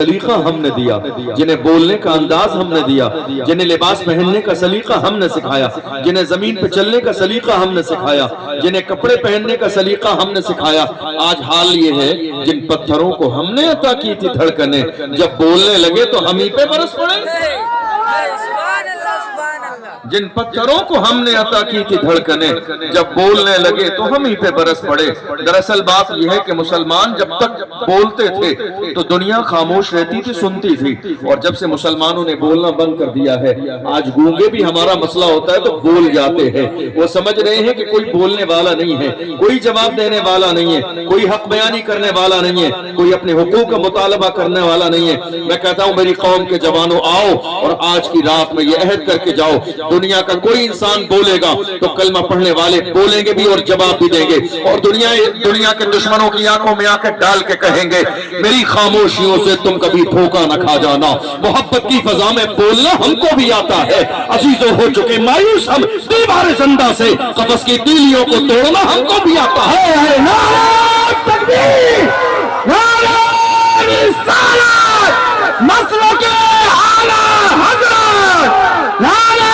سلیقہ ہم نے دیا، جنہیں بولنے کا انداز ہم نے دیا، جنہیں لباس پہننے کا سلیقہ ہم نے سکھایا، جنہیں زمین پہ چلنے کا سلیقہ ہم نے سکھایا، جنہیں کپڑے پہننے کا سلیقہ ہم نے سکھایا۔ آج حال یہ ہے جن پتھروں کو ہم نے عطا کی تھی دھڑکنیں، جب بولنے لگے تو ہم ہی پہ برس پڑے۔ جن پتھروں کو ہم نے عطا کی تھی دھڑکنیں، جب بولنے لگے تو ہم ہی پہ برس پڑے۔ دراصل بات یہ ہے کہ مسلمان جب تک بولتے تھے تو دنیا خاموش رہتی تھی، سنتی تھی، اور جب سے مسلمانوں نے بولنا بند کر دیا ہے، آج گونگے بھی ہمارا مسئلہ ہوتا ہے تو بول جاتے ہیں۔ وہ سمجھ رہے ہیں کہ کوئی بولنے والا نہیں ہے، کوئی جواب دینے والا نہیں ہے، کوئی حق بیانی کرنے والا نہیں ہے، کوئی اپنے حقوق کا مطالبہ کرنے والا نہیں ہے۔ میں کہتا ہوں میری قوم کے جوانوں، آؤ اور آج کی رات میں یہ عہد کر کے جاؤ، دنیا کا کوئی انسان بولے گا تو کلمہ پڑھنے والے بولیں گے بھی اور جواب بھی دیں گے، اور دنیا کے دشمنوں کی آنکھوں میں آنکھیں ڈال کے کہیں گے میری خاموشیوں سے تم کبھی دھوکہ نہ کھا جانا۔ محبت کی فضا میں بولنا ہم کو بھی آتا ہے، عزیزوں ہو چکے مایوس ہم دیوار زندہ سے، قفس کی تیلیوں کو توڑنا ہم کو بھی آتا ہے۔ نعرہ تکبیر، نعرہ رسالت، مسلک اعلیٰ حضرت، نعرہ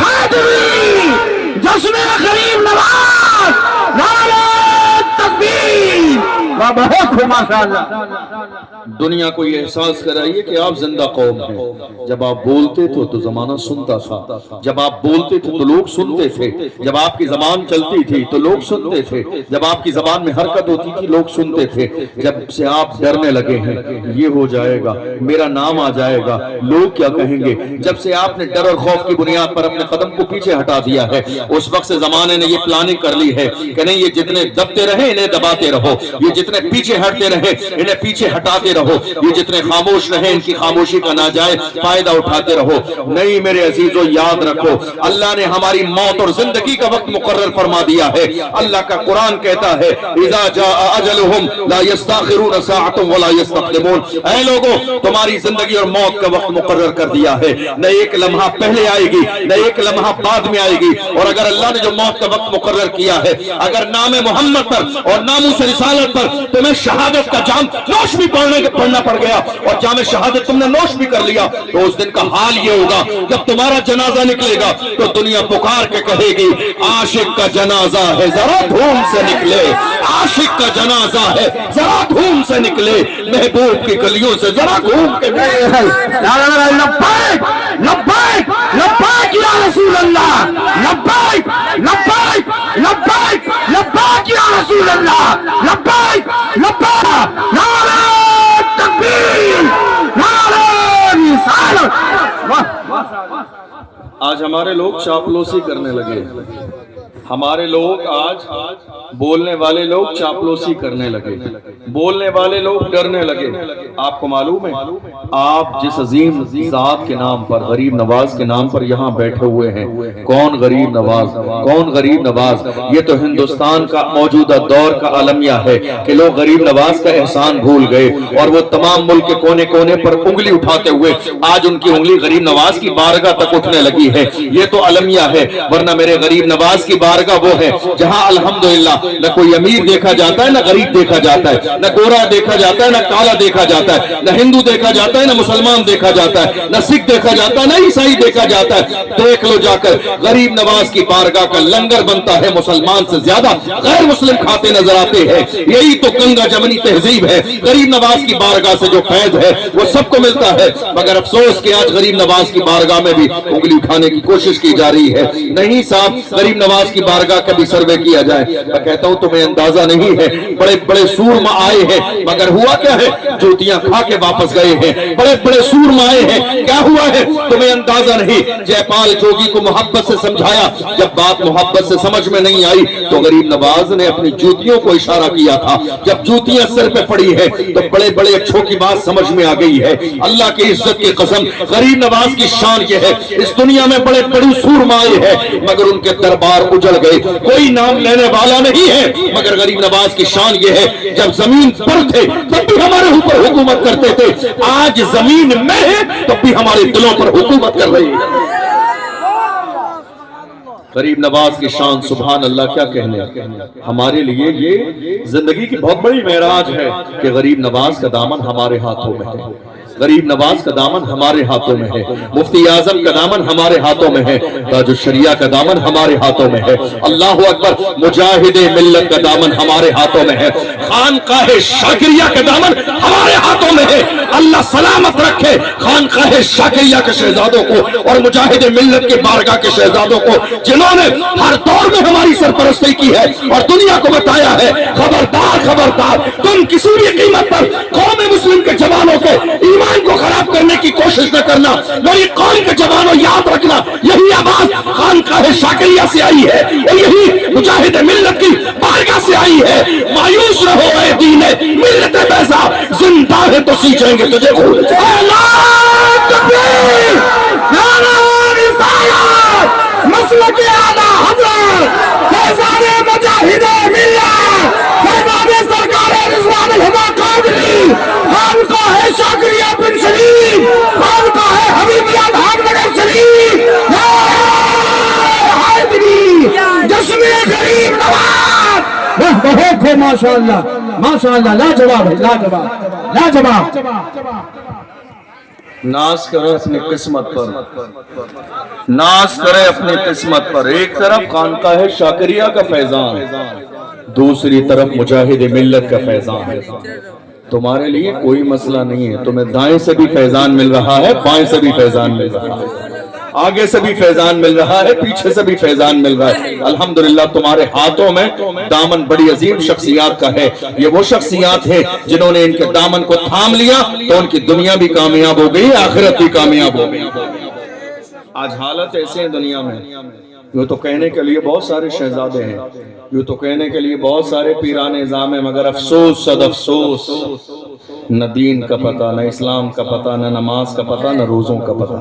حیدری، جشن غریب نواز، نعرہ تکبیر۔ بہت خوب ماشاءاللہ۔ دنیا کو یہ احساس کرائیے کہ آپ زندہ قوم ہیں۔ جب آپ بولتے تھے تو زمانہ سنتا تھا، جب آپ بولتے تھے تو لوگ سنتے تھے، جب آپ کی زبان چلتی تھی تو لوگ سنتے تھے، جب آپ کی زبان میں حرکت ہوتی تھی لوگ سنتے تھے۔ جب سے آپ ڈرنے لگے ہیں یہ ہو جائے گا، میرا نام آ جائے گا، لوگ کیا کہیں گے، جب سے آپ نے ڈر اور خوف کی بنیاد پر اپنے قدم کو پیچھے ہٹا دیا ہے، اس وقت سے زمانے نے یہ پلاننگ کر لی ہے کہ نہیں، یہ جتنے دبتے رہے انہیں دباتے رہو، یہ جتنے پیچھے ہٹتے رہے انہیں پیچھے ہٹاتے رہو، یہ جتنے خاموش رہے ان کی خاموشی کا ناجائز فائدہ اٹھاتے رہو۔ نہیں میرے عزیزو، یاد رکھو اللہ نے ہماری موت اور زندگی کا وقت مقرر فرما دیا ہے۔ اللہ کا قرآن کہتا ہے اذا جاء اجلہم لا یستاخرون ساعۃ ولا یستقدمون، اے لوگوں تمہاری زندگی اور موت کا وقت مقرر کر دیا ہے، نہ ایک لمحہ پہلے آئے گی نہ ایک لمحہ بعد میں آئے گی، اور اگر اللہ نے جو موت کا وقت مقرر کیا ہے، اگر نام محمد پر اور ناموس رسالت پر تمہیں شہادت کا جام نوش بھی پڑھنا پڑ گیا اور جام شہادت تم نے نوش بھی کر لیا، تو اس دن کا حال یہ ہوگا جب تمہارا جنازہ نکلے گا تو دنیا پکار کے کہے گی عاشق کا جنازہ ہے ذرا دھوم سے نکلے، عاشق کا جنازہ ہے ذرا دھوم سے نکلے، محبوب کی گلیوں سے ذرا گھوم کے لبیک لبیک لبیک یا رسول اللہ، لبیک لبیک لبیک لبیک یا رسول اللہ، لبیک لبیک، نعرہ تکبیر، نعرہ رسالت۔ آج ہمارے لوگ چاپلوسی کرنے لگے، ہمارے لوگ آج بولنے والے لوگ چاپلوسی کرنے لگے، بولنے والے لوگ ڈرنے لگے۔ آپ کو معلوم ہے آپ جس عظیم ذات کے نام پر، غریب نواز کے نام پر یہاں بیٹھے ہوئے ہیں، کون غریب نواز، کون غریب نواز؟ یہ تو ہندوستان کا موجودہ دور کا عالمیہ ہے کہ لوگ غریب نواز کا احسان بھول گئے اور وہ تمام ملک کے کونے کونے پر انگلی اٹھاتے ہوئے آج ان کی انگلی غریب نواز کی بارگاہ تک اٹھنے لگی ہے۔ یہ تو عالمیہ ہے، ورنہ میرے غریب نواز کی بارگاہ وہ ہے جہاں الحمدللہ نہ کوئی امیر دیکھا جاتا ہے نہ غریب دیکھا جاتا ہے، نہ گورا دیکھا جاتا ہے نہ کالا دیکھا جاتا ہے، نہ ہندو دیکھا جاتا ہے نہ مسلمان دیکھا جاتا ہے، نہ سکھ دیکھا جاتا ہے نہ عیسائی دیکھا جاتا ہے۔ دیکھ لو جا کر غریب نواز کی بارگاہ کا لنگر بنتا ہے، مسلمان سے زیادہ غیر مسلم کھاتے نظر آتے ہیں۔ یہی تو گنگا جمنی تہذیب ہے، غریب نواز کی بارگاہ سے جو فیض ہے وہ سب کو ملتا ہے، مگر افسوس کہ آج غریب نواز کی بارگاہ میں بھی انگلی اٹھانے کی کوشش کی جا رہی ہے۔ نہیں صاحب، غریب نواز کی بارگاہ کا بھی سروے کیا جائے۔ میں کہتا ہوں تمہیں اندازہ نہیں ہے، بڑے بڑے سورما آئے ہیں مگر ہوا کیا ہے، جوتیاں کھا کے واپس گئے ہیں۔ بڑے بڑے سورما آئے ہیں، کیا ہوا ہے تمہیں اندازہ نہیں۔ جے پال جوگی کو محبت سے سمجھایا، جب بات محبت سے سمجھ میں نہیں آئی تو غریب نواز نے اپنی جوتیوں کو اشارہ کیا تھا۔ جب جوتیاں سر پہ پڑی ہے تو بڑے بڑے اچھوں کی بات سمجھ میں آ گئی ہے۔ اللہ کی عزت کی قسم، غریب نواز کی شان یہ ہے، اس دنیا میں بڑے بڑے سورما آئے ہیں مگر ان کے دربار اجڑ گئے، کوئی نام لینے والا نہیں ہے، مگر غریب نواز کی شان یہ ہے جب زمین پر تھے تب بھی ہمارے اوپر حکومت کرتے تھے، آج زمین میں ہے تب بھی ہمارے دلوں پر حکومت کر رہی ہے۔ غریب نواز کی شان سبحان اللہ کیا کہنے. ہمارے لیے یہ زندگی کی بہت بڑی معراج ہے کہ غریب نواز کا دامن ہمارے ہاتھوں میں ہے. غریب نواز کا دامن ہمارے ہاتھوں میں ہے. مفتی اعظم کا دامن ہمارے ہاتھوں میں ہے. تاج الشریعہ کا دامن ہمارے ہاتھوں میں ہے. اللہ اکبر. مجاہد ملت کا دامن ہمارے ہاتھوں میں ہے. خانقاہ شاکریہ کا دامن ہمارے ہاتھوں میں ہے. اللہ سلامت رکھے خانقاہ شاکریہ کے شہزادوں کو اور مجاہد ملت کے بارگاہ کے شہزادوں کو جنہوں نے ہر دور میں ہماری سرپرستی کی ہے اور دنیا کو بتایا ہے خبردار خبردار تم کسی بھی قیمت پر قوم مسلم کے جوانوں کے ایمان کو خراب کرنے کی کوشش نہ کرنا. میری قوم کے جوانوں یاد رکھنا یہی آواز خانقاہ شاکریہ سے آئی ہے اور یہی مجاہد ملت کی بارگاہ سے آئی ہے. مایوس رہو اے دین ملت بیضا زندہ ہے تو سیچیں گے تجھے خون. اللہ تکبیر نعرہ رسالت مسلک اعلی حضرت فیضان مجاہد ملت فیضان سرکار رضوان الہدی قادری خانقاہ شاکریہ بن شریف خانقاہ حبیبیہ دھام نگر شریف حیدری جشن غریب نواز. بہت ہے ماشاءاللہ لاجواب ہے لاجواب. ناز کرے اپنی قسمت پر ناز کرے اپنی قسمت پر. ایک طرف خانقاہ شاکریہ کا فیضان دوسری طرف مجاہد ملت کا فیضان ہے. تمہارے لیے کوئی مسئلہ نہیں ہے. تمہیں دائیں سے بھی فیضان مل رہا ہے بائیں سے بھی فیضان مل رہا ہے آگے سے بھی فیضان مل رہا ہے پیچھے سے بھی فیضان مل رہا ہے. الحمدللہ تمہارے ہاتھوں میں دامن بڑی عظیم شخصیات کا ہے. یہ وہ شخصیات ہیں جنہوں نے ان کے دامن کو تھام لیا تو ان کی دنیا بھی کامیاب ہو گئی آخرت بھی کامیاب ہو گئی. آج حالت ایسے ہیں دنیا میں. یوں تو کہنے کے لیے بہت سارے شہزادے ہیں یوں تو کہنے کے لیے بہت سارے پیران نظام ہیں مگر افسوس صد افسوس نہ دین کا پتہ نہ اسلام کا پتہ نہ نماز کا پتہ نہ روزوں کا پتہ.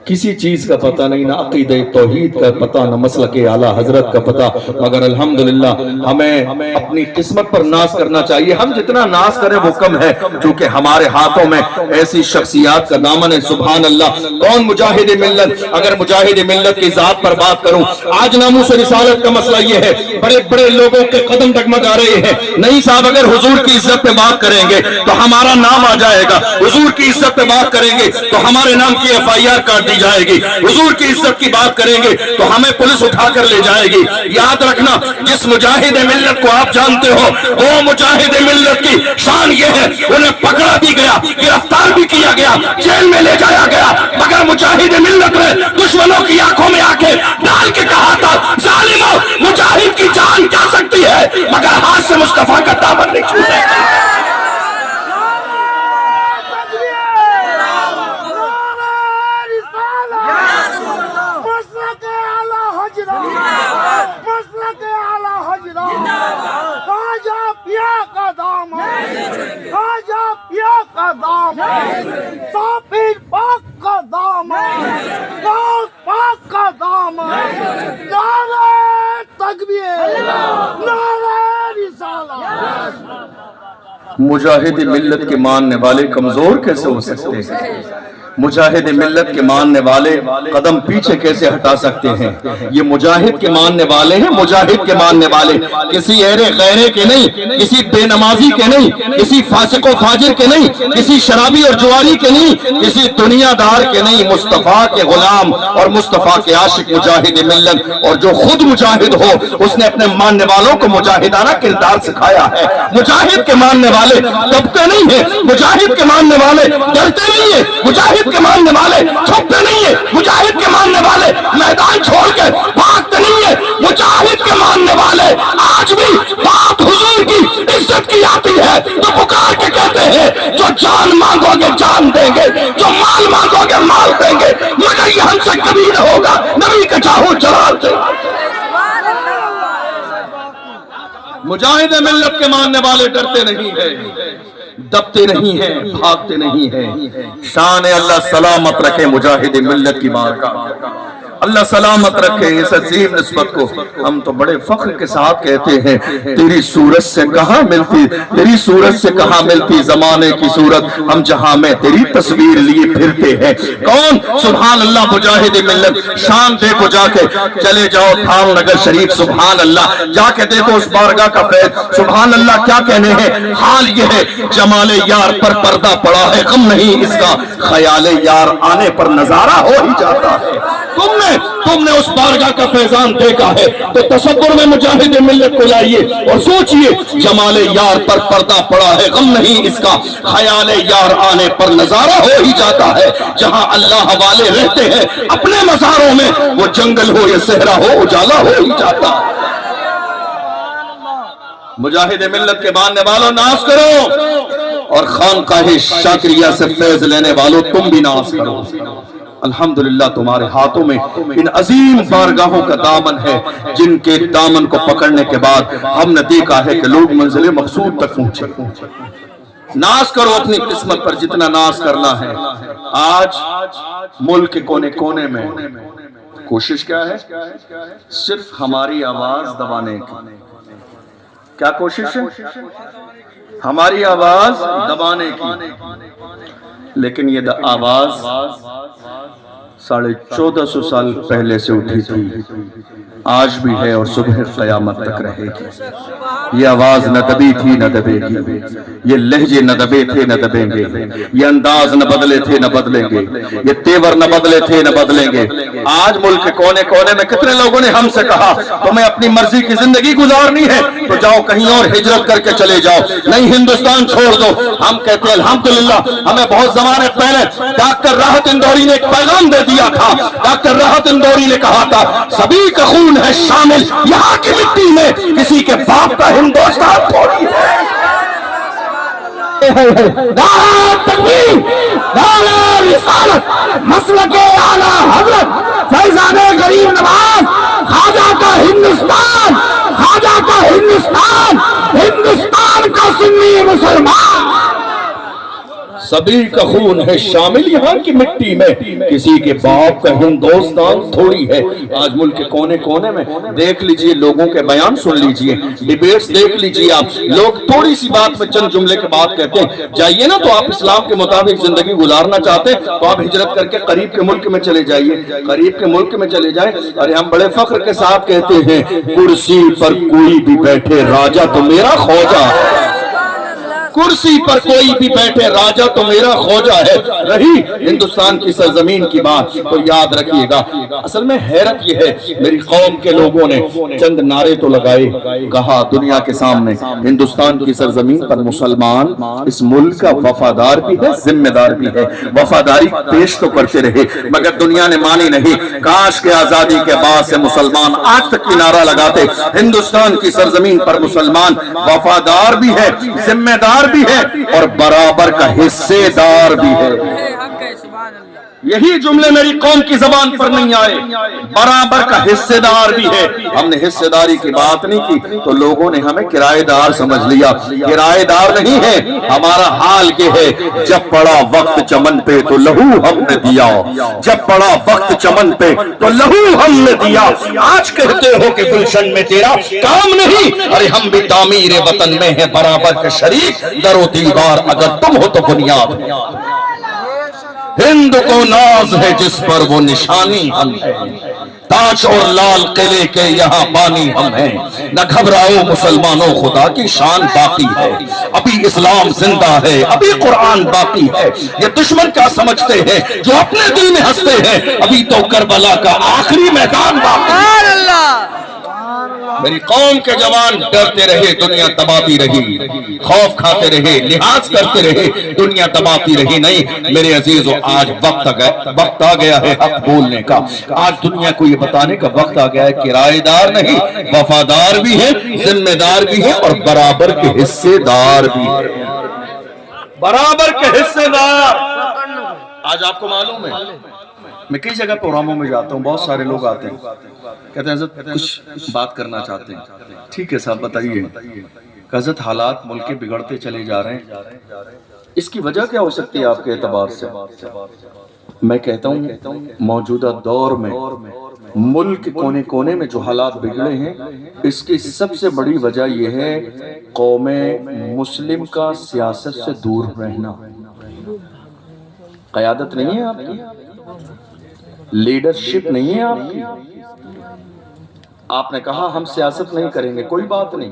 کسی چیز کا پتہ نہیں نہ عقیدہ توحید کا پتہ نہ مسلک اعلیٰ حضرت کا پتہ. مگر الحمدللہ ہمیں اپنی قسمت پر ناز کرنا چاہیے. ہم جتنا ناز کریں وہ کم ہے کیونکہ ہمارے ہاتھوں میں ایسی شخصیات کا دامن ہے. سبحان اللہ. کون مجاہد ملت؟ اگر مجاہد ملت کی ذات پر بات کروں آج ناموس رسالت کا مسئلہ یہ ہے بڑے بڑے لوگوں کے قدم ڈگمگا رہے ہیں. نہیں صاحب اگر حضور کی عزت پہ بات کریں گے تو ہمارا نام آ جائے گا. حضور کی عزت پہ بات کریں گے تو ہمارے نام کی FIR کاٹ جائے گی. حضور کی عزت کی بات کریں گے تو ہمیں پولیس اٹھا کر لے جائے گی. یاد رکھنا جس مجاہد ملت کو آپ جانتے ہو وہ مجاہد ملت کی شان یہ ہے انہیں پکڑا بھی گیا گرفتار بھی کیا گیا جیل میں لے جایا گیا مگر مجاہد ملت نے دشمنوں کی آنکھوں میں آنکھیں ڈال کے کہا تھا ظالموں مجاہد کی جان جا سکتی ہے مگر ہاتھ سے مصطفیٰ کا دامن نہیں چھوٹے گا. مجاہد ملت کے ماننے والے کمزور کیسے ہو سکتے ہیں؟ مجاہد ملت کے ماننے والے قدم پیچھے کیسے ہٹا سکتے ہیں؟ یہ مجاہد کے ماننے والے ہیں. مجاہد کے ماننے والے کسی ایرے غیرے کے نہیں کسی بے نمازی کے نہیں کسی فاسق و فاجر کے نہیں کسی شرابی اور جواری کے نہیں کسی دنیا دار کے نہیں. مصطفیٰ کے غلام اور مصطفیٰ کے عاشق مجاہد ملت اور جو خود مجاہد ہو اس نے اپنے ماننے والوں کو مجاہدانہ کردار سکھایا ہے. مجاہد کے ماننے والے دبتے نہیں ہیں. مجاہد کے ماننے والے ڈرتے نہیں ہیں. مجاہد کے ماننے والے چھپتے نہیں ہیں. مجاہد کے ماننے والے میدان چھوڑ کے بھاگتے نہیں ہیں. مجاہد کے ماننے والے آج بھی بات حضور کی عزت کی آتی ہے تو پکار کے کہتے ہیں جو جان مانگو گے جان دیں گے جو مال مانگو گے مال دیں گے مگر یہ ہم سے کبھی نہ ہوگا نبی کا چاہو جلال دیں گے. مجاہد ملت کے ماننے والے ڈرتے نہیں ہیں دبتے نہیں ہیں بھاگتے نہیں ہیں. شان اللہ سلامت رکھے مجاہد ملت کی بارگاہ. اللہ سلامت رکھے اس عظیم نسبت کو. ہم تو بڑے فخر کے ساتھ کہتے ہیں تیری صورت سے کہاں ملتی، تیری صورت سے کہاں ملتی زمانے کی صورت، ہم جہاں میں تیری تصویر لیے پھرتے ہیں. کون؟ سبحان اللہ مجاہد ملت. شان دیکھو جا کے، چلے جاؤ تھال نگر شریف، سبحان اللہ جا کے دیکھو اس بارگاہ کا فیض. سبحان اللہ کیا کہنے ہیں. حال یہ ہے جمال یار پر پردہ پڑا ہے، غم نہیں اس کا، خیال یار آنے پر نظارہ ہو ہی جاتا ہے. تم نے اس بارگاہ کا فیضان دیکھا ہے تو تصور میں مجاہد ملت کو لائیے اور سوچئے جمال یار پر پردہ پڑا ہے، غم نہیں اس کا، خیال یار آنے پر نظارہ ہو ہی جاتا ہے. جہاں اللہ والے رہتے ہیں اپنے مزاروں میں، وہ جنگل ہو یا صحرا ہو اجالا ہو ہی جاتا ہے. مجاہد ملت کے ماننے والوں ناز کرو، اور خانقاہ شاکریہ سے فیض لینے والوں تم بھی ناز کرو. الحمدللہ تمہارے ہاتھوں میں ان عظیم بارگاہوں کا دامن ہے جن کے دامن کو پکڑنے کے بعد ہم نے دیکھا ہے کہ لوگ منزل مقصود تک پہنچے. ناز کرو اپنی قسمت پر جتنا ناز کرنا ہے. آج ملک کے کونے کونے میں کوشش کیا ہے؟ صرف ہماری آواز دبانے کی. کیا کوشش ہے؟ ہماری آواز دبانے کی. لیکن یہ آواز 1450 سال پہلے سے اٹھی تھی، آج بھی ہے اور صبح قیامت تک رہے گی. یہ آواز نہ دبی تھی نہ دبے گی، یہ لہجے نہ دبے تھے نہ دبیں گے، یہ انداز نہ بدلے تھے نہ بدلیں گے، یہ تیور نہ بدلے تھے نہ بدلیں گے. آج ملک کے کونے کونے میں کتنے لوگوں نے ہم سے کہا تمہیں اپنی مرضی کی زندگی گزارنی ہے تو جاؤ کہیں اور ہجرت کر کے چلے جاؤ، نہیں ہندوستان چھوڑ دو. ہم کہتے ہیں الحمدللہ ہمیں بہت زمانے پہلے ڈاکٹر راحت اندوری نے ایک پیغام دے دیا تھا. ڈاکٹر راحت اندوری نے کہا تھا سبھی کا خون ہے شامل یہاں کی مٹی میں، کسی کے باپ کا ہندوستان تھوڑی ہے. نعرہ تکبیر، نعرہ رسالت، مسلک اعلیٰ حضرت فیضان غریب نواز، خواجہ کا ہندوستان، خواجہ کا ہندوستان، ہندوستان کا سنی مسلمان. سبھی کا خون ہے شامل یہاں کی مٹی میں، کسی کے باپ کا ہندوستان تھوڑی ہے. آج ملک کے کونے کونے میں دیکھ لیجئے، لوگوں کے بیان سن لیجئے، ڈیبیٹس دیکھ لیجئے. آپ لوگ تھوڑی سی بات میں چند جملے کے بات کہتے ہیں. جائیے نا تو آپ اسلام کے مطابق زندگی گزارنا چاہتے ہیں تو آپ ہجرت کر کے قریب کے ملک میں چلے جائیے، قریب کے ملک میں چلے جائیں. ارے ہم بڑے فخر کے ساتھ کہتے ہیں کرسی پر کوئی بھی بیٹھے راجا تو میرا خوجہ، کرسی پر کوئی بھی بیٹھے راجا تو میرا خوجہ ہے. رہی ہندوستان کی سرزمین کی بات تو یاد رکھیے گا. اصل میں حیرت یہ ہے میری قوم کے لوگوں نے چند نعرے تو لگائے، کہا دنیا کے سامنے ہندوستان کی سرزمین پر مسلمان اس ملک کا وفادار بھی ہے ذمہ دار بھی ہے. وفاداری پیش تو کرتے رہے مگر دنیا نے مانی نہیں. کاش کے آزادی کے بعد سے مسلمان آج تک کی نعرہ لگاتے ہندوستان کی سرزمین پر مسلمان وفادار بھی ہے، ذمہ دار بھی ہے اور برابر کا حصے دار بھی ہے. یہی جملے میری قوم کی زبان پر نہیں آئے. برابر کا حصے دار بھی ہے. ہم نے حصے داری کی بات نہیں کی تو لوگوں نے ہمیں کرایہ دار سمجھ لیا. کرایہ دار نہیں ہے. ہمارا حال یہ ہے جب پڑا وقت چمن پہ تو لہو ہم نے دیا، جب پڑا وقت چمن پہ تو لہو ہم نے دیا. آج کہتے ہو کہ گلشن میں تیرا کام نہیں، ارے ہم بھی تعمیر وطن میں ہیں برابر کے شریک. در و دیوار اگر تم ہو تو بنیاد. ہند کو ناز ہے جس پر وہ نشانی ہم ہیں، تاج اور لال قلعے کے یہاں بانی ہم ہیں. نہ گھبراؤ مسلمانوں خدا کی شان باقی ہے، ابھی اسلام زندہ ہے، ابھی قرآن باقی ہے. یہ دشمن کیا سمجھتے ہیں جو اپنے دل میں ہنستے ہیں، ابھی تو کربلا کا آخری میدان باقی ہے. میری قوم کے جوان ڈرتے رہے دنیا دباتی رہی، خوف کھاتے رہے لحاظ کرتے رہے دنیا دباتی رہی. نہیں میرے عزیزو، آج وقت آ گیا ہے حق بولنے کا. آج دنیا کو یہ بتانے کا وقت آ گیا ہے کرایہ دار نہیں، وفادار بھی ہے، ذمہ دار بھی ہے اور برابر کے حصے دار بھی ہے. برابر کے حصے دار. آج آپ کو معلوم ہے میں کئی جگہ پروگراموں میں جاتا ہوں، بہت سارے لوگ آتے ہیں کہتے ہیں حضرت کچھ بات کرنا چاہتے ہیں. ٹھیک ہے صاحب بتائیے. حضرت حالات ملک کے بگڑتے چلے جا رہے ہیں، اس کی وجہ کیا ہو سکتی ہے آپ کے اعتبار سے؟ میں کہتا ہوں موجودہ دور میں ملک کونے کونے میں جو حالات بگڑے ہیں، اس کی سب سے بڑی وجہ یہ ہے قوم مسلم کا سیاست سے دور رہنا۔ قیادت نہیں ہے آپ کی، لیڈرشپ نہیں ہے آپ کی۔ آپ نے کہا ہم سیاست نہیں کریں گے، کوئی بات نہیں،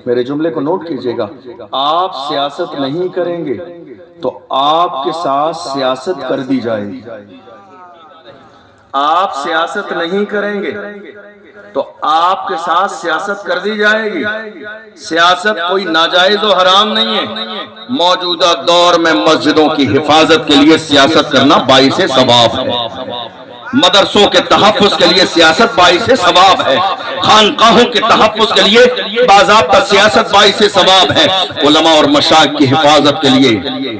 میرے جملے کو نوٹ کیجئے گا، آپ سیاست نہیں کریں گے تو آپ کے ساتھ سیاست کر دی جائے گی۔ آپ سیاست نہیں کریں گے تو آپ کے ساتھ سیاست کر دی جائے گی۔ سیاست کوئی ناجائز و حرام نہیں ہے۔ موجودہ دور میں مسجدوں کی حفاظت کے لیے سیاست کرنا باعث ثواب ہے، مدرسوں کے تحفظ کے لیے سیاست باعث ثواب ہے، خانقاہوں کے تحفظ کے لیے باضابطہ سیاست باعث ثواب ہے، علماء اور مشائخ کی حفاظت کے لیے۔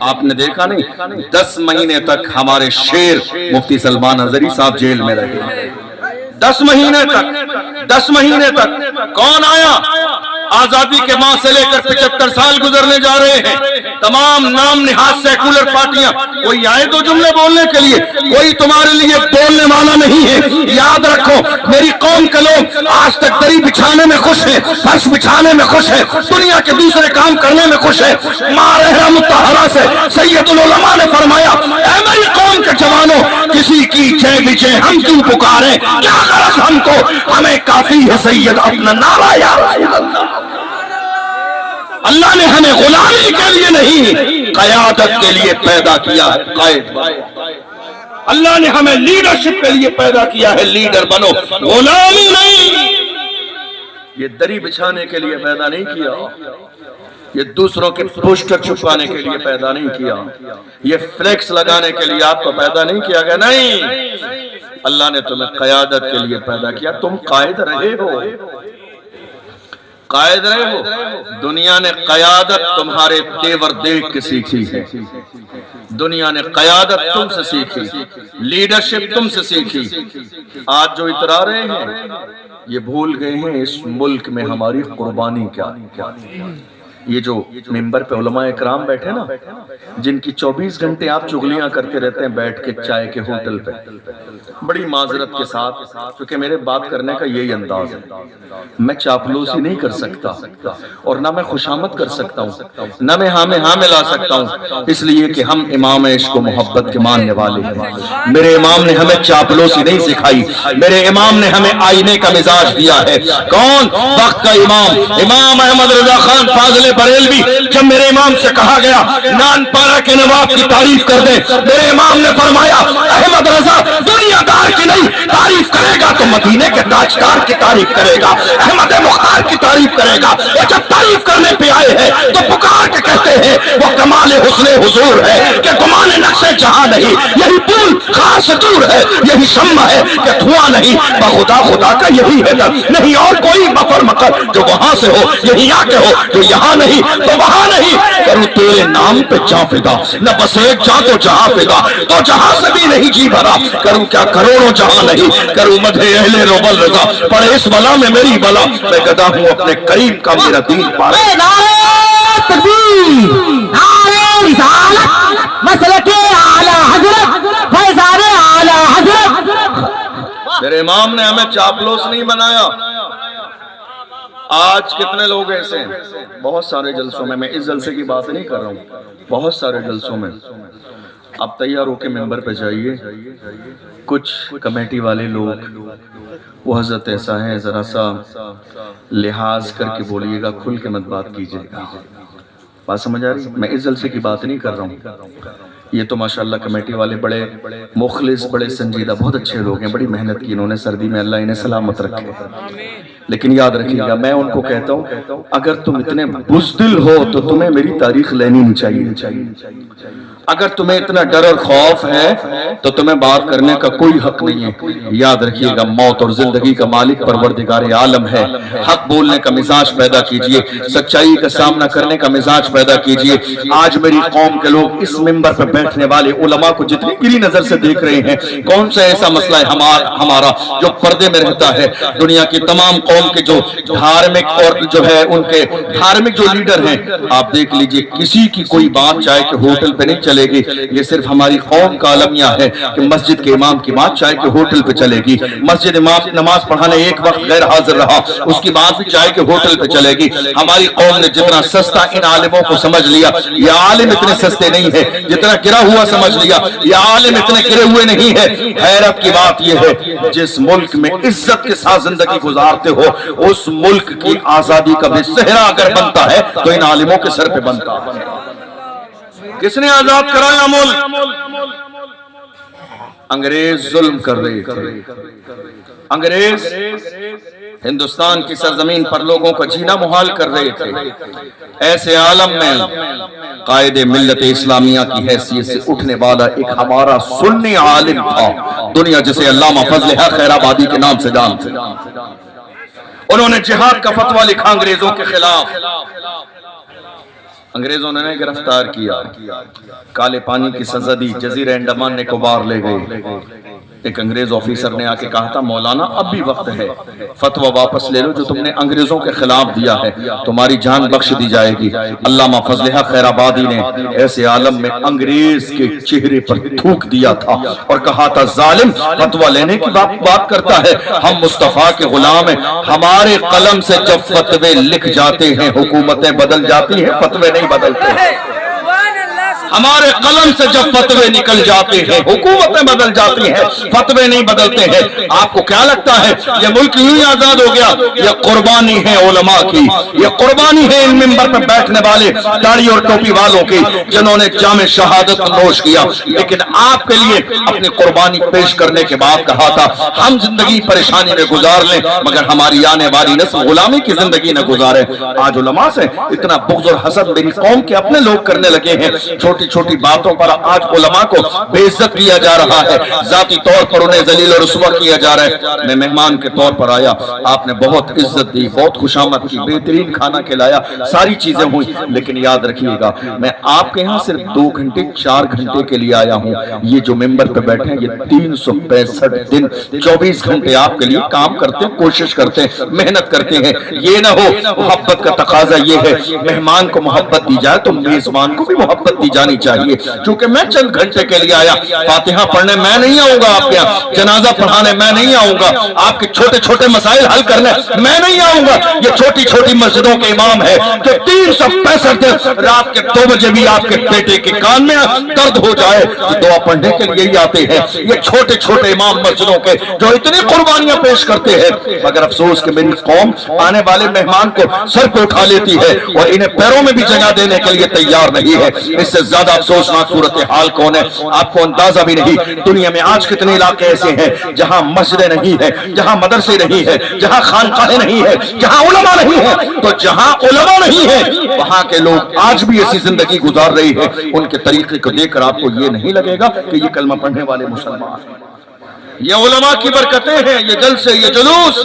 آپ نے دیکھا نہیں 10 مہینے تک ہمارے شیر مفتی سلمان اظہری صاحب جیل میں رہے، 10 مہینے تک کون آیا؟ آزادی کے ماہ سے لے کر 75 سال گزرنے جا رہے ہیں، تمام نام نہاد سیکولر پارٹیاں، کوئی آئے دو جملے بولنے کے لیے، کوئی تمہارے لیے بولنے والا نہیں ہے۔ یاد رکھو میری قوم کے لوگ آج تک دری بچھانے میں خوش ہیں، فرش بچھانے میں خوش ہیں، دنیا کے دوسرے کام کرنے میں خوش ہیں۔ ماہ مطہرہ سے سید العلماء نے فرمایا، اے میری قوم کے جوانوں، کسی کی چے بچے ہم کیوں پکاریں، کیا غرض ہم کو، ہمیں کافی ہے سید اپنا نعرہ یا رسول اللہ۔ اللہ نے ہمیں غلامی کے لیے نہیں قیادت کے لیے پیدا کیا ہے، قائد۔ اللہ نے ہمیں لیڈرشپ کے لیے پیدا کیا ہے، لیڈر بنو، غلامی نہیں۔ یہ دری بچھانے کے لیے پیدا نہیں کیا، یہ دوسروں کے پوسٹر چھپانے کے لیے پیدا نہیں کیا، یہ فلیکس لگانے کے لیے آپ کو پیدا نہیں کیا گیا، نہیں، اللہ نے تمہیں قیادت کے لیے پیدا کیا۔ تم قائد رہے ہو، قائد رہے ہو۔ دنیا نے قیادت تمہارے تیور دیکھ کے سیکھی ہے، دنیا نے قیادت تم سے سیکھی، لیڈرشپ تم سے سیکھی۔ آج جو اترا رہے ہیں یہ بھول گئے ہیں اس ملک میں ہماری قربانی کیا۔ یہ جو ممبر پہ علماء اکرام بیٹھے نا، جن کی 24 گھنٹے آپ چغلیاں کرتے رہتے ہیں بیٹھ کے چائے کے ہوٹل پہ، بڑی معذرت کے ساتھ، کیونکہ میرے بات کرنے کا یہی انداز ہے، میں چاپلوسی نہیں کر سکتا اور نہ میں خوشامد کر سکتا ہوں، نہ میں ہاں ملا سکتا ہوں، اس لیے کہ ہم امام عشق و محبت کے ماننے والے ہیں۔ میرے امام نے ہمیں چاپلوسی نہیں سکھائی، میرے امام نے ہمیں آئینے کا مزاج دیا ہے۔ کون؟ وقت کا امام احمد رضا خان فاضل بریلوی۔ جب میرے امام سے کہا گیا نان پارا کے نواب کی تعریف کر دیں، میرے امام نے فرمایا احمد رضا دنیا دار کی نہیں تعریف کرے گا تو مدینے کے تاجدار کی تعریف کرے گا، احمد مختار کی تعریف کرے گا۔ وہ جب تعریف کرنے پہ آئے ہیں تو پکار کے کہتے ہیں وہ کمال حسن حضور ہے کہ گمان نقش جہاں نہیں، یہی پل خاص دور ہے، یہی شمع ہے کہ دھواں نہیں، بخدا خدا کا یہی ہے در نہیں اور کوئی مفر مکر، جو وہاں سے ہو یہی آ کے ہو، جو یہاں نہیں تو وہاں نہیں۔ کروں تیرے نام پہ جاں فدا، نہ بس ایک جاں تو جہاں فدا، تو جہاں سے بھی نہیں جی بھرا، کروں کیا کروڑوں جہاں نہیں، کروں مدح اہل روبل رضا، پڑے اس بلا میں میری بلا، میں گدا ہوں اپنے کریم کا میرا دین پارے۔ نعرہ تکبیر، نعرہ رسالت، مسلک اعلی حضرت، فیضان اعلی حضرت۔ میرے امام نے ہمیں چاپلوس نہیں بنایا۔ آج کتنے لوگ ایسے ہیں، بہت سارے جلسوں میں اس جلسے کی بات نہیں کر رہا ہوں، بہت سارے جلسوں میں آپ تیار ہو کے ممبر پہ جائیے، کچھ کمیٹی والے لوگ وہ حضرت ایسا ہے ذرا سا لحاظ کر کے بولیے گا، کھل کے مت بات کیجئے گا، بات سمجھ آ رہی؟ میں اس جلسے کی بات نہیں کر رہا ہوں، یہ تو ماشاءاللہ کمیٹی والے بڑے مخلص، بڑے سنجیدہ، بہت اچھے لوگ ہیں، بڑی محنت کی انہوں نے، سردی میں اللہ انہیں سلامت رکھے۔ لیکن یاد رکھیے گا میں ان کو کہتا ہوں اگر تم اتنے بزدل ہو تو تمہیں میری تاریخ لینی نہیں چاہیے، اگر تمہیں اتنا ڈر اور خوف ہے تو تمہیں بات کرنے کا کوئی حق نہیں ہے۔ یاد رکھیے گا موت اور زندگی کا مالک پروردگار عالم ہے، حق بولنے کا مزاج پیدا کیجئے، سچائی کا سامنا کرنے کا مزاج پیدا کیجئے۔ آج میری قوم کے لوگ اس ممبر پر بیٹھنے والے علماء کو جتنی گری نظر سے دیکھ رہے ہیں، کون سا ایسا مسئلہ ہے ہمارا جو پردے میں رہتا ہے؟ دنیا کی تمام قوم کے جو دھارمک اور جو ہے ان کے دھارمک جو لیڈر ہیں، آپ دیکھ لیجئے کسی کی کوئی بات چاہے کہ ہوٹل پہ نہیں چلے چلے گی، یہ صرف ہماری قوم کا المیہ ہے کہ مسجد کے امام کی بات چاہے کہ ہوٹل پہ چلے گی، مسجد امام نماز پڑھانے ایک وقت غیر حاضر رہا اس کی بات بھی چاہے کہ ہوٹل پہ چلے گی۔ ہماری قوم نے جتنا سستا ان عالموں کو سمجھ لیا، یہ عالم اتنے سستے نہیں ہے، جتنا گرا ہوا سمجھ لیا یہ عالم اتنے گرے ہوئے نہیں ہے۔ حیرت کی بات یہ ہے جس ملک میں عزت کے ساتھ زندگی گزارتے ہو اس ملک کی آزادی کا بھی صحرا اگر بنتا ہے تو ان عالموں کے سر پہ بنتا ہے۔ کس نے آزاد کرایا ملک؟ انگریز ظلم کر رہے تھے، انگریز ہندوستان کی سرزمین پر لوگوں کو جینا محال کر رہے تھے۔ ایسے عالم میں قائد ملت اسلامیہ کی حیثیت سے اٹھنے والا ایک ہمارا سنی عالم تھا، دنیا جسے علامہ فضل حق خیر آبادی کے نام سے جانتے۔ انہوں نے جہاد کا فتویٰ لکھا انگریزوں کے خلاف، انگریزوں نے گرفتار کیا، کالے پانی کی سزا دی، جزیرہ انڈمان نکوبار لے گئے۔ ایک انگریز آفیسر نے آ کے کہا تھا مولانا اب بھی وقت ہے، فتویٰ واپس لے لو جو تم نے انگریزوں کے خلاف دیا ہے، تمہاری جان بخش دی جائے گی۔ علامہ فضل حق خیر آبادی نے ایسے عالم میں انگریز کے چہرے پر تھوک دیا تھا اور کہا تھا ظالم فتویٰ لینے کی بات کرتا ہے، ہم مصطفیٰ کے غلام ہیں، ہمارے قلم سے جب فتوے لکھ جاتے ہیں حکومتیں بدل جاتی ہیں، فتوے نہیں بدلتے۔ ہمارے قلم سے جب فتوے نکل جاتے ہیں حکومتیں بدل جاتی ہیں، فتوے نہیں بدلتے ہیں۔ آپ کو کیا لگتا ہے یہ ملک یوں ہی آزاد ہو گیا؟ یہ قربانی ہے علماء کی، یہ قربانی ہے ان ممبر پر بیٹھنے والے داڑھی اور ٹوپی والوں کی جنہوں نے جام شہادت نوش کیا، لیکن آپ کے لیے اپنی قربانی پیش کرنے کے بعد کہا تھا ہم زندگی پریشانی میں گزار لیں مگر ہماری آنے والی نسل غلامی کی زندگی نہ گزارے۔ آج علماء سے اتنا بغض اور حسد میری قوم کے اپنے لوگ کرنے لگے ہیں، چھوٹی چھوٹی باتوں پر آج علماء کو بے عزت کیا جا رہا ہے، ذاتی طور پر انہیں ذلیل اور رسوا کیا جا رہا ہے۔ میں مہمان کے طور پر آیا، آپ نے بہت عزت دی، بہت خوشامد کی، بہترین کھانا کھلایا، ساری چیزیں ہوئی، لیکن یاد رکھیے گا میں آپ کے ہاں صرف 2 گھنٹے 4 گھنٹے کے لیے آیا ہوں، یہ جو ممبر پہ بیٹھے ہیں یہ 365 دن 24 گھنٹے آپ کے لیے کام کرتے ہیں، کوشش کرتے ہیں، محنت کرتے ہیں۔ یہ نہ ہو محبت کا تقاضا یہ ہے مہمان کو محبت دی جائے تو میزبان کو بھی محبت دی جانی چاہیے۔ چونکہ میں چند گھنٹے کے لیے آیا، فاتحہ پڑھنے میں نہیں آؤں گا آپ کے یہاں، جنازہ پڑھانے میں نہیں آؤں گا، آپ کے چھوٹے چھوٹے مسائل حل کرنے میں نہیں آؤں گا۔ یہ چھوٹی چھوٹی مسجدوں کے امام ہے جو 365 دن رات کے 2 بجے بھی آپ کے بیٹے کے کان میں درد ہو جائے دعا پڑھنے کے لیے ہی آتے ہیں۔ یہ چھوٹے چھوٹے امام مسجدوں کے جو اتنی قربانیاں پیش کرتے ہیں، مگر افسوس کہ میری قوم آنے والے مہمان کو سر پہ اٹھا لیتی ہے اور انہیں پیروں میں بھی جگہ دینے کے لیے تیار نہیں ہے۔ اس سے زیادہ افسوسناک صورتحال کون ہے آپ کو اندازہ بھی نہیں۔ دنیا میں آج کتنے علاقے ایسے ہیں جہاں مسجدیں نہیں ہیں، جہاں مدرسے نہیں ہیں، جہاں خانقاہیں نہیں ہیں، جہاں علماء نہیں ہیں۔ تو جہاں علماء نہیں ہیں وہاں کے لوگ آج بھی ایسی زندگی گزار رہی ہے، ان کے طریقے کو دیکھ کر آپ کو یہ نہیں لگے گا کہ یہ کلمہ پڑھنے والے مسلمان ہیں۔ یہ علماء کی برکتیں ہیں، یہ جلسے، یہ جلوس،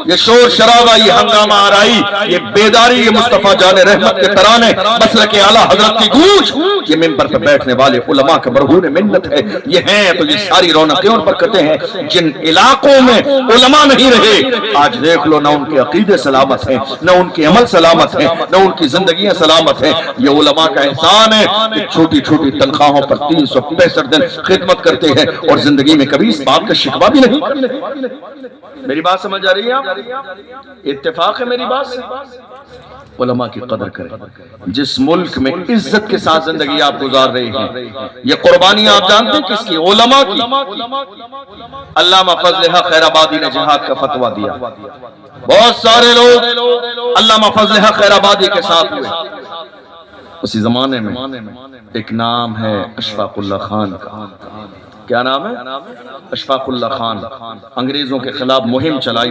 یہ شور شرابہ، یہ ہنگامہ آرائی، یہ بیداری، یہ مصطفیٰ جان رحمت کے ترانے، مسلک اعلیٰ حضرت کی گونج، یہ ممبر پر بیٹھنے والے علماء کے مرہون منت ہے۔ یہ ہیں تو یہ ساری رونقیں اور برکتیں ہیں۔ جن علاقوں میں علماء نہیں رہے آج دیکھ لو نہ ان کے عقیدے سلامت ہیں، نہ ان کے عمل سلامت ہیں، نہ ان کی زندگیاں سلامت ہیں۔ یہ علماء کا احسان ہے کہ چھوٹی چھوٹی تنخواہوں پر 365 دن خدمت کرتے ہیں اور زندگی میں کبھی اس بات کا شکوہ بھی نہیں۔ میری بات سمجھ آ رہی ہے آپ؟ اتفاق ہے میری بات سے؟ علماء کی قدر کریں۔ جس ملک میں عزت کے ساتھ زندگی آپ گزار رہے ہیں، یہ قربانی آپ جانتے ہیں کس کی؟ علماء کی۔ علامہ فضل حق خیر آبادی نے جہاد کا فتویٰ دیا، بہت سارے لوگ علامہ فضل حق خیر آبادی کے ساتھ ہوئے۔ اسی زمانے میں ایک نام ہے اشفاق اللہ خان کا۔ کیا نام ہے؟ اشفاق اللہ خان۔ انگریزوں کے خلاف مہم چلائی،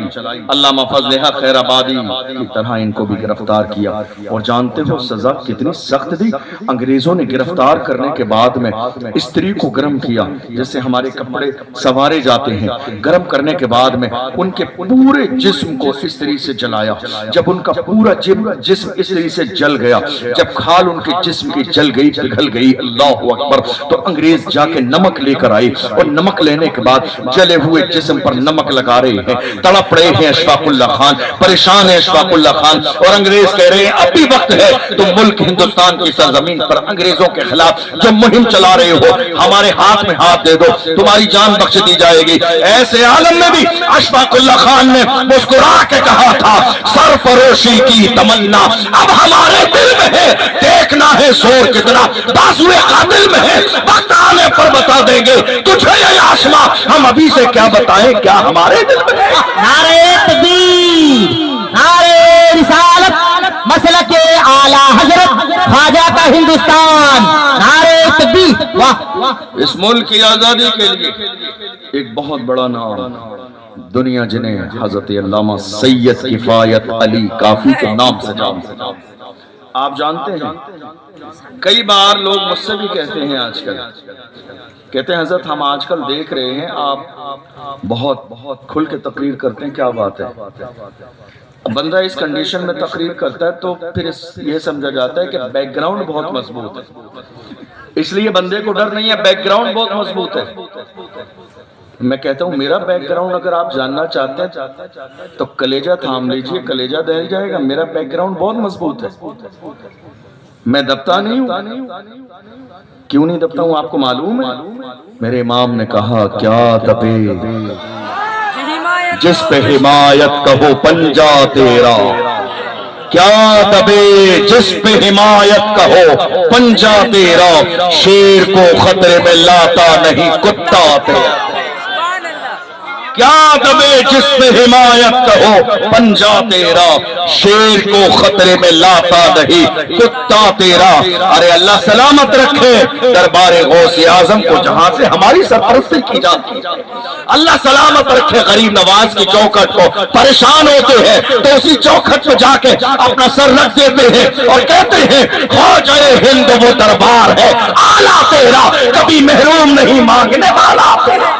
علامہ فضل حق خیر آبادی کی طرح ان کو بھی گرفتار کیا، اور جانتے ہو سزا کتنی سخت دی؟ انگریزوں نے گرفتار کرنے کے بعد میں استری کو گرم کیا، جیسے ہمارے کپڑے سوارے جاتے ہیں، گرم کرنے کے بعد میں ان کے پورے جسم کو استری سے جلایا۔ جب ان کا پورا جسم استری سے جل گیا، جب کھال ان کے جسم کی جل گئی، پگھل گئی، اللہ اکبر، تو انگریز جا کے نمک لے کر آئے آئی اور نمک لینے کے بعد جلے ہوئے جسم پر نمک لگا رہے ہیں، تڑپ رہے ہیں اشفاق اللہ خان، پریشان ہے اشفاق اللہ خان، اور انگریز کہہ رہے ہیں اب بھی وقت ہے، تم ملک ہندوستان کی سرزمین پر انگریزوں کے خلاف جو مہم چلا رہے ہو ہمارے ہاتھ میں ہاتھ دے دو، تمہاری جان بخش دی جائے گی۔ ایسے عالم میں بھی اشفاق اللہ خان نے مسکرا کے کہا تھا سرفروشی کی تمنا اب ہمارے دل میں ہے، دیکھنا ہے زور کتنا بازوئے قاتل میں ہے، وقت آنے پر بتا دیں گے تجھے یہ آسماں، ہم ابھی سے کیا بتائیں کیا ہمارے دل میں ہے۔ نعرہ تکبیر، نعرہ رسالت، مسلک اعلیٰ حضرت خواجہ کا ہندوستان، نعرہ تکبیر۔ واہ، اس ملک کی آزادی کے لیے ایک بہت بڑا نام دنیا جنہیں حضرت علامہ سید کفایت علی کافی کے نام سے جانتے ہیں۔ آپ جانتے ہیں کئی بار لوگ مجھ سے بھی کہتے ہیں آج کل، کہتے ہیں حضرت ہم آج کل دیکھ رہے ہیں آپ بہت کھل کے تقریر کرتے ہیں، کیا بات ہے؟ بندہ اس کنڈیشن میں تقریر کرتا ہے تو پھر یہ سمجھا جاتا ہے کہ بیک گراؤنڈ بہت مضبوط ہے، اس لیے بندے کو ڈر نہیں ہے، بیک گراؤنڈ بہت مضبوط ہے۔ میں کہتا ہوں میرا بیک گراؤنڈ اگر آپ جاننا چاہتے ہیں تو کلیجہ تھام لیجئے، کلیجہ دہل جائے گا، میرا بیک گراؤنڈ بہت مضبوط ہے، میں دبتا نہیں ہوں۔ کیوں نہیں دبتا ہوں آپ کو معلوم ہے؟ میرے امام نے کہا کیا دبے جس پہ حمایت کہو پنجا تیرا، کیا دبے جس پہ حمایت کہو پنجا تیرا، شیر کو خطرے میں لاتا نہیں کتا تیرا، کیا دبے جس پہ حمایت کہو پنجا تیرا، شیر کو خطرے میں لاتا نہیں کتا تیرا۔ ارے اللہ سلامت رکھے دربار غوث اعظم کو جہاں سے ہماری سرپرستی کی جاتی ہے، اللہ سلامت رکھے غریب نواز کی چوکھٹ کو، پریشان ہوتے ہیں تو اسی چوکھٹ پہ جا کے اپنا سر رکھ دیتے ہیں اور کہتے ہیں خواجہ ہند وہ دربار ہے آلہ تیرا، کبھی محروم نہیں مانگنے والا تیرا۔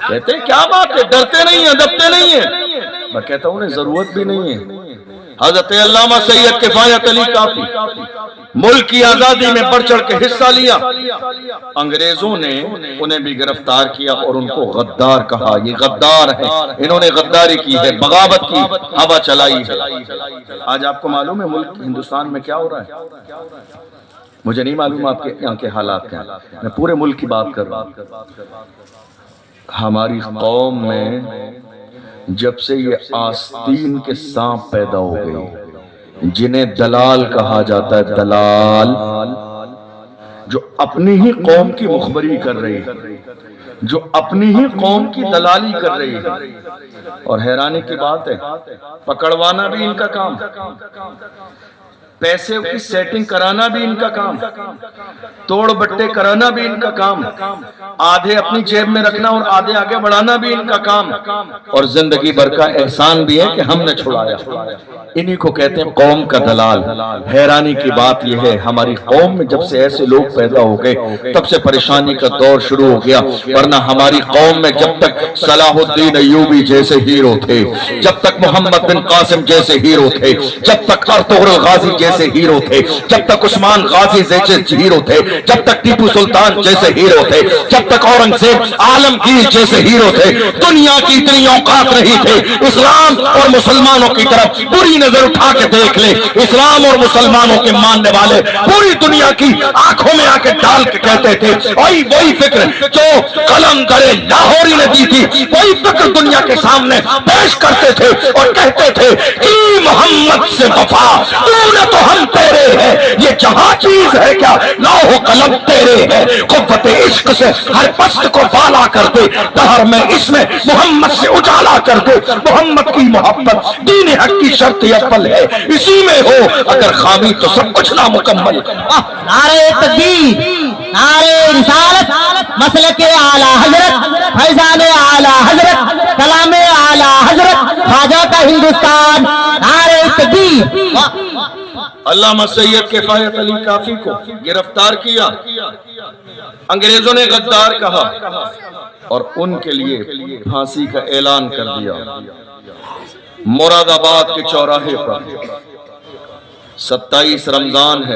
کہتے ہیں کیا بات ہے، ڈرتے نہیں ہیں، دبتے نہیں ہیں؟ میں کہتا ہوں انہیں ضرورت بھی نہیں ہے۔ حضرت علامہ سید کفایت علی کافی ملک کی آزادی میں بڑھ چڑھ کے حصہ لیا، انگریزوں نے انہیں بھی گرفتار کیا اور ان کو غدار کہا، یہ غدار ہے، انہوں نے غداری کی ہے، بغاوت کی، ہوا چلائی ہے۔ آج آپ کو معلوم ہے ملک ہندوستان میں کیا ہو رہا ہے؟ مجھے نہیں معلوم آپ کے یہاں کے حالات کیا ہیں، میں پورے ملک کی بات کر رہا ہوں۔ ہماری قوم میں جب سے یہ آستین کے سانپ پیدا ہو گئے جنہیں دلال کہا جاتا ہے، دلال جو اپنی ہی قوم کی مخبری کر رہی ہے، جو اپنی ہی قوم کی دلالی کر رہی ہے، اور حیرانی کی بات ہے پکڑوانا بھی ان کا کام، پیسے کی سیٹنگ کرانا بھی ان کا کام، توڑ بٹے کرانا بھی ان کا کام، آدھے اپنی جیب میں رکھنا اور آدھے آگے بڑھانا بھی ان کا کام، اور زندگی بھر کا احسان بھی ہے کہ ہم نے چھڑایا۔ انہی کو کہتے ہیں قوم کا دلال۔ حیرانی کی بات یہ ہے ہماری قوم میں جب سے ایسے لوگ پیدا ہو گئے تب سے پریشانی کا دور شروع ہو گیا، ورنہ ہماری قوم میں جب تک صلاح الدین ایوبی جیسے ہیرو تھے، جب تک محمد بن قاسم جیسے ہیرو تھے، جب تک ارطغرل غازی جیسے ہیرو تھے، جب تک عثمان غازی جیسے ہیرو تھے، جب تک ٹیپو سلطان جیسے ہیرو تھے، جب تک اورنگزیب عالمگیر جیسے ہیرو تھے، دنیا کی اتنی اوقات نہیں تھے اسلام اور مسلمانوں کی طرف پوری نظر اٹھا کے دیکھ لے، اسلام اور مسلمانوں کے ماننے والے پوری دنیا کی آنکھوں میں آ کے ڈال کے کہتے تھے وہی فکر جو قلم کرے لاہوری نے دی تھی، وہی فکر دنیا کے سامنے پیش کرتے تھے اور کہتے تھے کہ محمد سے وفا تو نے تو ہم تیرے ہیں، یہ جہاں چیز ہے کیا لوح قلم تیرے ہے، قوت عشق سے ہر پست کو بالا کر دے، دہر میں اس میں محمد سے اجالا کر دے، محمد کی محبت دین حق کی شرط اول ہے، اسی میں ہو اگر خامی تو سب کچھ نامکمل۔ نعرہ تکبیر، نعرہ رسالت، مسلک اعلیٰ حضرت، فیضان اعلیٰ حضرت، کلام اعلیٰ حضرت، خواجہ کا ہندوستان، نعرہ تکبیر۔ علامہ سید کفایت علی کافی کو گرفتار کیا، انگریزوں نے غدار کہا اور ان کے لیے پھانسی کا اعلان کر دیا۔ مراد آباد کے چوراہے پر 27 رمضان ہے،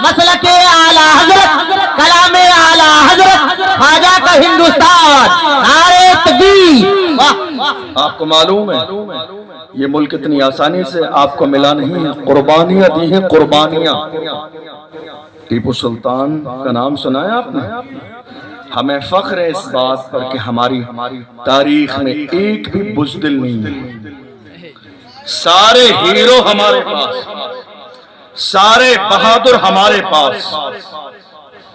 مسلک اعلی حضرت کلام اعلی حضرت خواجہ کا ہندوستان، نعرہ تکبیر۔ آپ کو معلوم ہے یہ ملک اتنی آسانی سے آپ کو ملا نہیں ہے، قربانیاں دی ہیں، قربانیاں۔ ٹیپو سلطان کا نام سنا ہے آپ نے؟ ہمیں فخر ہے اس بات پر کہ ہماری تاریخ میں ایک بھی بزدل نہیں ہے، سارے ہیرو ہمارے پاس، سارے بہادر ہمارے پاس۔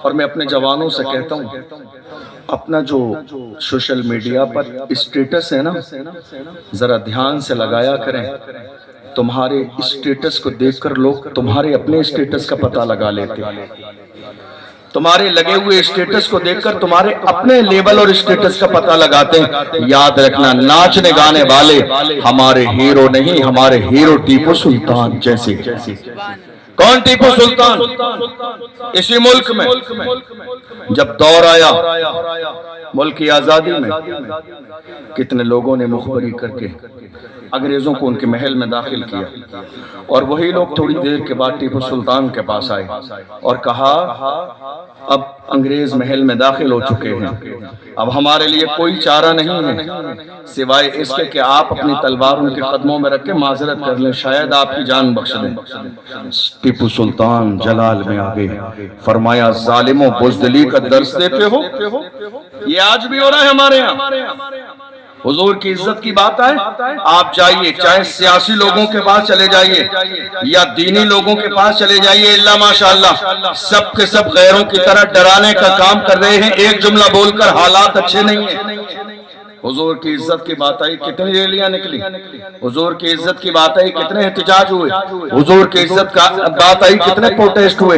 اور میں اپنے جوانوں سے کہتا ہوں اپنا جو سوشل میڈیا پر اسٹیٹس ہے نا ذرا دھیان سے لگایا کریں، تمہارے اسٹیٹس کو دیکھ کر لوگ تمہارے اپنے اسٹیٹس کا پتہ لگا لیتے ہیں، تمہارے لگے ہوئے اسٹیٹس کو دیکھ کر تمہارے اپنے لیبل اور اسٹیٹس کا پتہ لگاتے ہیں۔ یاد رکھنا ناچنے گانے والے ہمارے ہیرو نہیں، ہمارے ہیرو ٹیپو سلطان جیسے۔ کون ٹیپو سلطان؟ اسی ملک میں جب دور آیا ملک کی آزادی میں کتنے لوگوں نے مخبری کر کے انگریزوں کو ان کے محل میں داخل کیا، اور وہی لوگ تھوڑی دیر کے بعد ٹیپو سلطان کے پاس آئے اور کہا اب انگریز محل میں داخل ہو چکے ہیں، اب ہمارے لیے کوئی چارہ نہیں ہے سوائے اس کے کہ آپ اپنی تلوار ان کے قدموں میں رکھ کے معذرت کر لیں، شاید آپ کی جان بخش دیں۔ ٹیپو سلطان جلال میں آگے فرمایا ظالموں بزدلی کا درس دیتے ہو، یہ آج بھی ہو رہا ہے ہمارے یہاں۔ حضور کی عزت کی بات آئے آپ جائیے، چاہے سیاسی لوگوں کے پاس چلے جائیے یا دینی لوگوں کے پاس چلے جائیے، اللہ ماشاءاللہ سب کے سب غیروں کی طرح ڈرانے کا کام کر رہے ہیں، ایک جملہ بول کر حالات اچھے نہیں ہیں۔ حضور کی عزت کی بات آئی کتنی ریلیاں نکلی، حضور کی عزت کی بات آئی کتنے احتجاج ہوئے، حضور کی عزت کا بات آئی کتنے پروٹیسٹ ہوئے،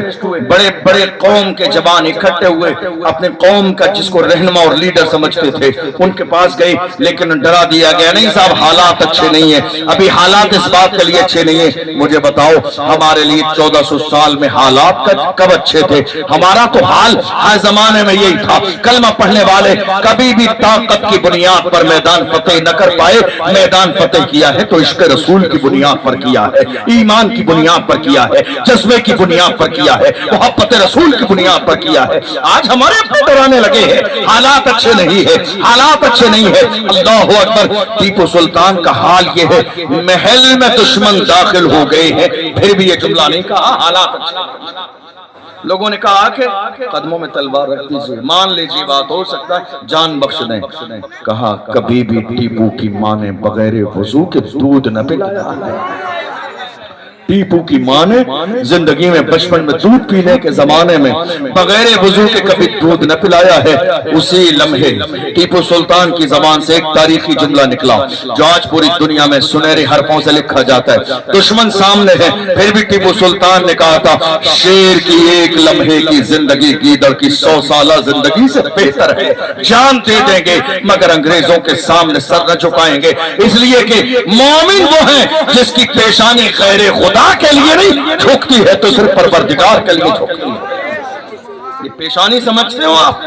بڑے بڑے قوم کے جوان اکٹھے ہوئے، اپنے قوم کا جس کو رہنما اور لیڈر سمجھتے تھے ان کے پاس گئے، لیکن ڈرا دیا گیا نہیں صاحب حالات اچھے نہیں ہیں، ابھی حالات اس بات کے لیے اچھے نہیں ہیں۔ مجھے بتاؤ ہمارے لیے 1400 سال میں حالات کب اچھے تھے؟ ہمارا تو حال ہر زمانے میں یہی تھا، کلمہ پڑھنے والے کبھی بھی طاقت کی بنیاد پر میدان فتح نہ کر پائے، میدان فتح کیا ہے تو عشق رسول کی بنیاد پر کیا ہے، ایمان کی بنیاد پر کیا ہے، جذبے کی بنیاد پر کیا ہے، محبت رسول کی بنیاد پر کیا ہے۔ آج ہمارے اپنے ڈرانے لگے ہیں، حالات اچھے نہیں ہے، حالات اچھے نہیں ہے۔ اللہ اکبر، ٹیپو سلطان کا حال یہ ہے محل میں دشمن داخل ہو گئے ہیں، پھر بھی یہ جملہ نہیں کہا حالات اچھے نہیں۔ لوگوں نے کہا کہ قدموں میں تلوار رکھ دیجئے، مان لیجئے بات ہو سکتا ہے جان بخش دیں۔ کہا کبھی بھی ٹیپو کی ماں نے بغیر وضو کے دودھ نہ پلایا، ٹیپو کی ماں نے زندگی میں بچپن میں دودھ پینے کے زمانے میں بغیر وضو کے کبھی دودھ نہ پلایا ہے۔ اسی لمحے ٹیپو سلطان کی زبان سے ایک تاریخی جملہ نکلا جو آج پوری دنیا میں سنہرے حرفوں سے لکھا جاتا ہے، دشمن سامنے ہے پھر بھی ٹیپو سلطان نے کہا تھا شیر کی ایک لمحے کی زندگی گیدڑ کی 100 سالہ زندگی سے بہتر ہے، جان دے دیں گے مگر انگریزوں کے سامنے سر نہ جھکائیں گے، اس لیے کہ مومن وہ ہیں جس کی پیشانی غیر خدا کے لیے نہیں جھکتی ہے تو صرف پروردگار کے لیے جھکتی ہے۔ یہ پیشانی سمجھتے ہو آپ؟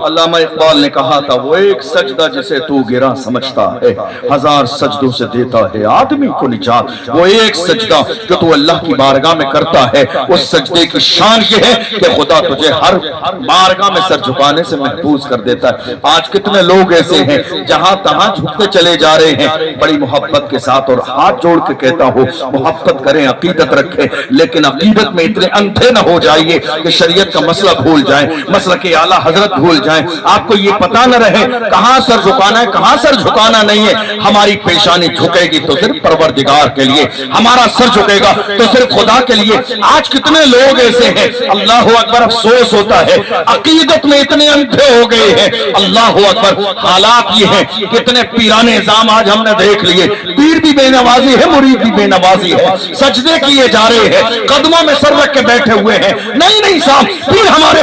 علامہ اقبال نے کہا تھا وہ ایک سجدہ جسے تو گرا سمجھتا ہے، ہزار سجدوں سے دیتا ہے آدمی کو نجات، وہ ایک سجدہ جو تو اللہ کی بارگاہ میں کرتا ہے، اس سجدے کی شان یہ ہے کہ خدا تجھے ہر بارگاہ میں سر جھکانے سے محفوظ کر دیتا ہے۔ آج کتنے لوگ ایسے ہیں جہاں تہاں جھکتے چلے جا رہے ہیں، بڑی محبت کے ساتھ اور ہاتھ جوڑ کے کہتا ہوں محبت کریں، عقیدت رکھیں، لیکن عقیدت میں اتنے اندھے نہ ہو جائیے کہ شریعت کا مسئلہ بھول جائیں، مسئلہ کے اعلیٰ حضرت بھول جائیں، آپ کو یہ پتہ نہ رہے کہاں سر جھکانا ہے کہاں سر جھکانا نہیں ہے۔ ہماری پیشانی جھکے گی تو صرف پروردگار کے لیے، ہمارا سر جھکے گا تو صرف خدا کے لیے۔ آج کتنے لوگ ایسے ہیں اللہ اکبر افسوس ہوتا ہے عقیدت میں اتنے اندھے ہو گئے ہیں، اللہ اکبر حالات یہ ہیں کتنے پیرانے نظام آج ہم نے دیکھ لیے، پیر بھی بے نوازی ہے مرید بھی بے نوازی ہے، سجدے کیے جا رہے ہیں قدموں میں سر رکھ کے بیٹھے ہوئے ہیں، نہیں صاحب پیر ہمارے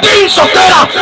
313